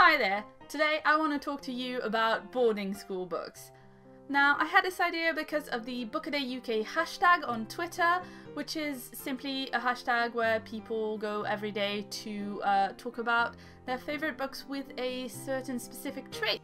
Hi there! Today I want to talk to you about boarding school books. Now, I had this idea because of the Book a Day UK hashtag on Twitter, which is simply a hashtag where people go every day to talk about their favourite books with a certain specific trait.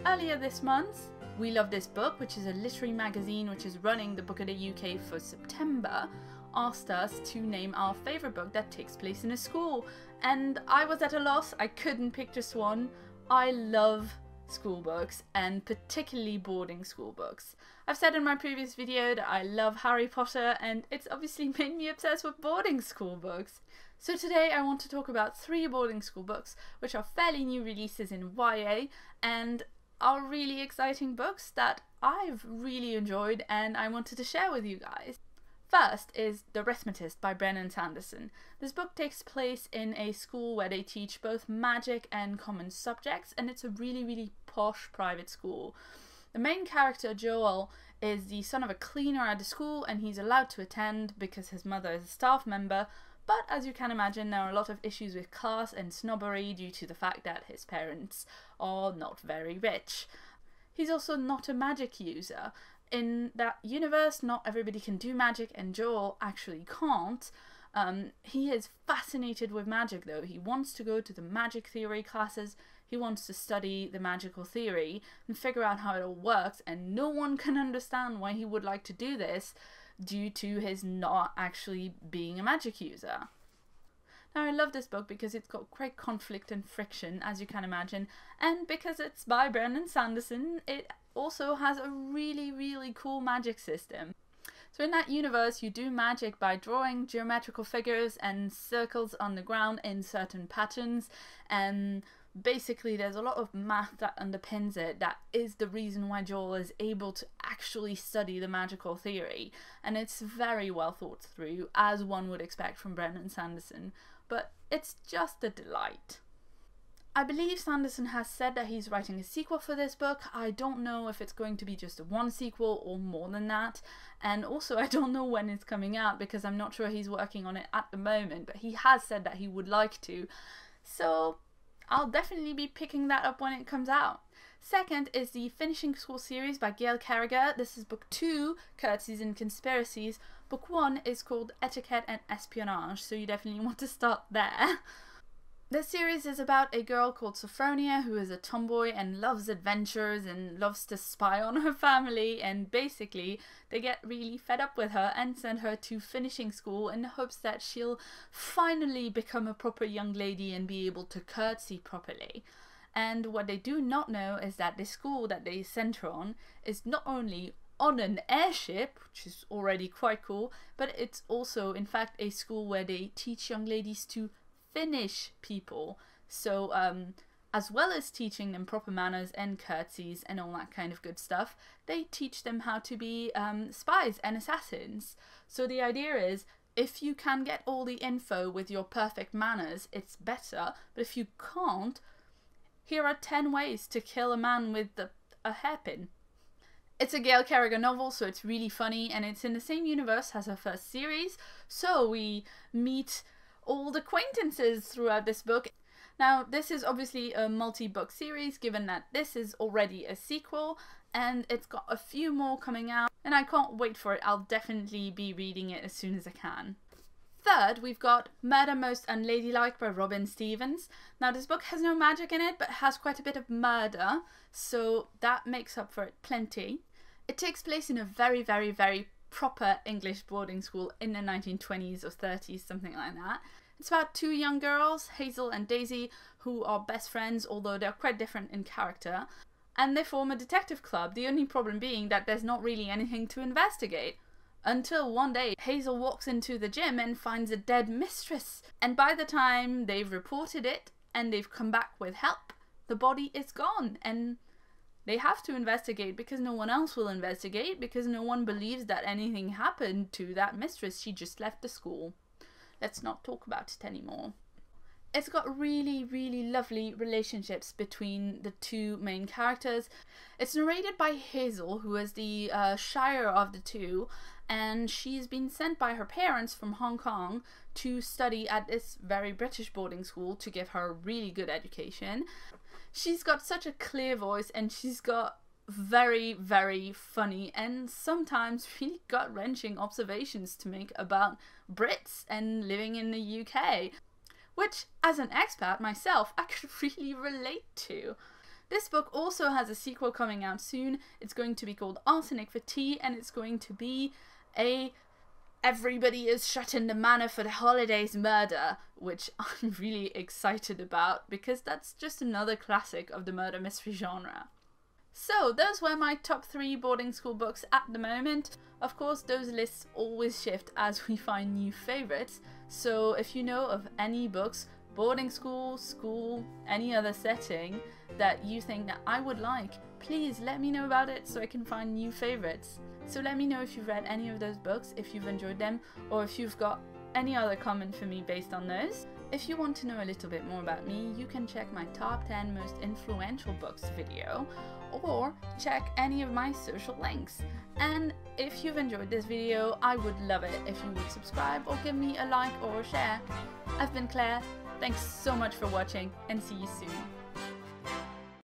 Earlier this month, We Love This Book, which is a literary magazine which is running the Book a Day UK for September, asked us to name our favourite book that takes place in a school. And I was at a loss, I couldn't pick just one. I love school books, and particularly boarding school books. I've said in my previous video that I love Harry Potter, and it's obviously made me obsessed with boarding school books. So today I want to talk about 3 boarding school books which are fairly new releases in YA and are really exciting books that I've really enjoyed and I wanted to share with you guys. First is The Rithmatist by Brandon Sanderson. This book takes place in a school where they teach both magic and common subjects, and it's a really posh private school. The main character, Joel, is the son of a cleaner at the school, and he's allowed to attend because his mother is a staff member, but as you can imagine there are a lot of issues with class and snobbery due to the fact that his parents are not very rich. He's also not a magic user. In that universe, not everybody can do magic, and Joel actually can't. He is fascinated with magic though. He wants to go to the magic theory classes, he wants to study the magical theory and figure out how it all works, and no one can understand why he would like to do this due to his not actually being a magic user. Now, I love this book because it's got great conflict and friction, as you can imagine, and because it's by Brandon Sanderson, it also has a really cool magic system. So in that universe, you do magic by drawing geometrical figures and circles on the ground in certain patterns, and basically there's a lot of math that underpins it. That is the reason why Joel is able to actually study the magical theory, and it's very well thought through, as one would expect from Brandon Sanderson, but it's just a delight. I believe Sanderson has said that he's writing a sequel for this book. I don't know if it's going to be just one sequel or more than that, and also I don't know when it's coming out because I'm not sure he's working on it at the moment, but he has said that he would like to, so I'll definitely be picking that up when it comes out. Second is the Finishing School series by Gail Carriger. This is book 2, Curtsies and Conspiracies. Book 1 is called Etiquette and Espionage, so you definitely want to start there. This series is about a girl called Sophronia who is a tomboy and loves adventures and loves to spy on her family, and basically they get really fed up with her and send her to finishing school in the hopes that she'll finally become a proper young lady and be able to curtsy properly. And what they do not know is that the school that they sent her on is not only on an airship, which is already quite cool, but it's also in fact a school where they teach young ladies to finish people. So as well as teaching them proper manners and curtsies and all that kind of good stuff, they teach them how to be spies and assassins. So the idea is, if you can get all the info with your perfect manners, it's better, but if you can't, here are 10 ways to kill a man with a hairpin. It's a Gail Carriger novel, so it's really funny, and it's in the same universe as her first series, so we meet old acquaintances throughout this book. Now, this is obviously a multi-book series, given that this is already a sequel, and it's got a few more coming out, and I can't wait for it. I'll definitely be reading it as soon as I can. Third, we've got Murder Most Unladylike by Robin Stevens. Now, this book has no magic in it, but has quite a bit of murder, so that makes up for it plenty. It takes place in a very proper English boarding school in the 1920s or 30s, something like that. It's about 2 young girls, Hazel and Daisy, who are best friends, although they're quite different in character, and they form a detective club, the only problem being that there's not really anything to investigate. Until one day, Hazel walks into the gym and finds a dead mistress, and by the time they've reported it and they've come back with help, the body is gone, and they have to investigate because no one else will investigate, because no one believes that anything happened to that mistress. She just left the school. Let's not talk about it anymore. It's got really lovely relationships between the 2 main characters. It's narrated by Hazel, who is the shyer of the 2, and she's been sent by her parents from Hong Kong to study at this very British boarding school to give her a really good education. She's got such a clear voice, and she's got very, very funny and sometimes really gut-wrenching observations to make about Brits and living in the UK, which, as an expat myself, I could really relate to. This book also has a sequel coming out soon. It's going to be called Arsenic for Tea, and it's going to be a everybody is shut in the manor for the holidays murder, which I'm really excited about because that's just another classic of the murder mystery genre. So those were my top 3 boarding school books at the moment. Of course, those lists always shift as we find new favourites, so if you know of any books, boarding school, school, any other setting, that you think that I would like, please let me know about it so I can find new favourites. So let me know if you've read any of those books, if you've enjoyed them, or if you've got any other comment for me based on those. If you want to know a little bit more about me, you can check my top 10 most influential books video, or check any of my social links. And if you've enjoyed this video, I would love it if you would subscribe or give me a like or a share. I've been Claire, thanks so much for watching, and see you soon.